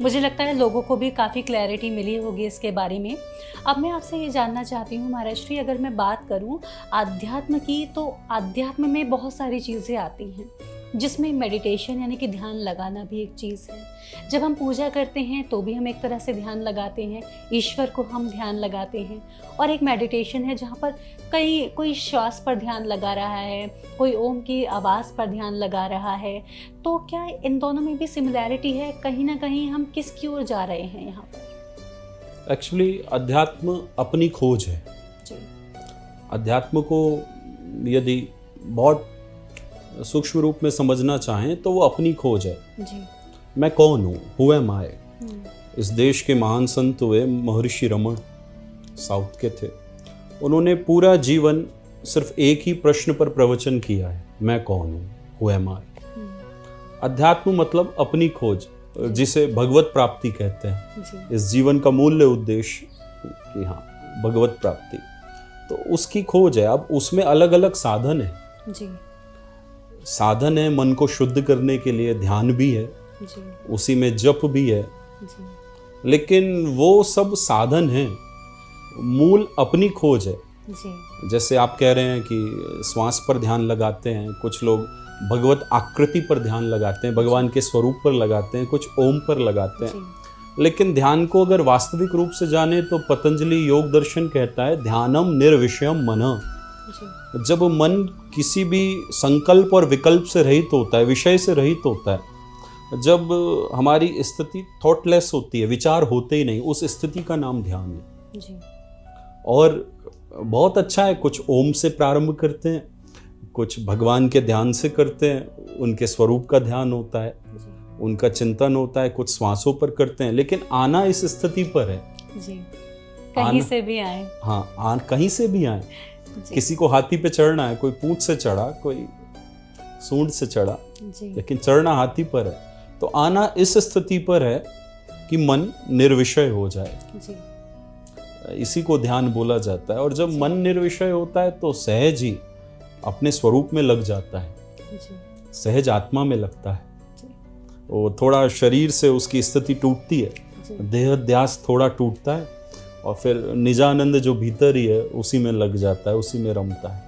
मुझे लगता है लोगों को भी काफ़ी क्लैरिटी मिली होगी इसके बारे में। अब मैं आपसे ये जानना चाहती हूँ महाराज श्री, अगर मैं बात करूँ आध्यात्म की, तो आध्यात्म में बहुत सारी चीज़ें आती हैं जिसमें मेडिटेशन यानी कि ध्यान लगाना भी एक चीज़ है। जब हम पूजा करते हैं तो भी हम एक तरह से ध्यान लगाते हैं, ईश्वर को हम ध्यान लगाते हैं। और एक मेडिटेशन है जहाँ पर कोई श्वास पर ध्यान लगा रहा है, कोई ओम की आवाज़ पर ध्यान लगा रहा है। तो क्या इन दोनों में भी सिमिलैरिटी है? कहीं ना कहीं हम किसकी ओर जा रहे हैं यहाँ पर? एक्चुअली अध्यात्म अपनी खोज है जी। अध्यात्म को यदि बहुत सूक्ष्म रूप में समझना चाहें तो वो अपनी खोज है जी। मैं कौन हूँ, हु एम आई। इस देश के महान संत हुए महर्षि रमन, साउथ के थे। उन्होंने पूरा जीवन सिर्फ एक ही प्रश्न पर प्रवचन किया है, मैं कौन हूँ, हु एम आई। अध्यात्म मतलब अपनी खोज, जिसे भगवत प्राप्ति कहते हैं जी। इस जीवन का मूल्य उद्देश्य कि हाँ भगवत प्राप्ति, तो उसकी खोज है। अब उसमें अलग अलग साधन है जी। साधन है मन को शुद्ध करने के लिए, ध्यान भी है जी। उसी में जप भी है जी। लेकिन वो सब साधन है, मूल अपनी खोज है। जी। जैसे आप कह रहे हैं कि श्वास पर ध्यान लगाते हैं, कुछ लोग भगवत आकृति पर ध्यान लगाते हैं, भगवान के स्वरूप पर लगाते हैं, कुछ ओम पर लगाते हैं। लेकिन ध्यान को अगर वास्तविक रूप से जाने तो पतंजलि योग दर्शन कहता है ध्यानम निर्विषयम मन। जब मन किसी भी संकल्प और विकल्प से रहित होता है, विषय से रहित होता है, जब हमारी स्थिति थॉटलेस होती है, विचार होते ही नहीं, उस स्थिति का नाम ध्यान है जी। और बहुत अच्छा है। कुछ ओम से प्रारंभ करते हैं, कुछ भगवान के ध्यान से करते हैं, उनके स्वरूप का ध्यान होता है, उनका चिंतन होता है, कुछ श्वासों पर करते हैं। लेकिन आना इस स्थिति पर है जी। कहीं से भी आए। हाँ, कहीं से भी आए। किसी को हाथी पे चढ़ना है, कोई पूंछ से चढ़ा, कोई सूंड से चढ़ा, लेकिन चढ़ना हाथी पर है। तो आना इस स्थिति पर है कि मन निर्विषय हो जाए जी। इसी को ध्यान बोला जाता है। और जब मन निर्विषय होता है तो सहज ही अपने स्वरूप में लग जाता है जी। सहज आत्मा में लगता है। वो थोड़ा शरीर से उसकी स्थिति टूटती है, देह ध्यास थोड़ा टूटता है और फिर निजानंद जो भीतर ही है उसी में लग जाता है, उसी में रमता है।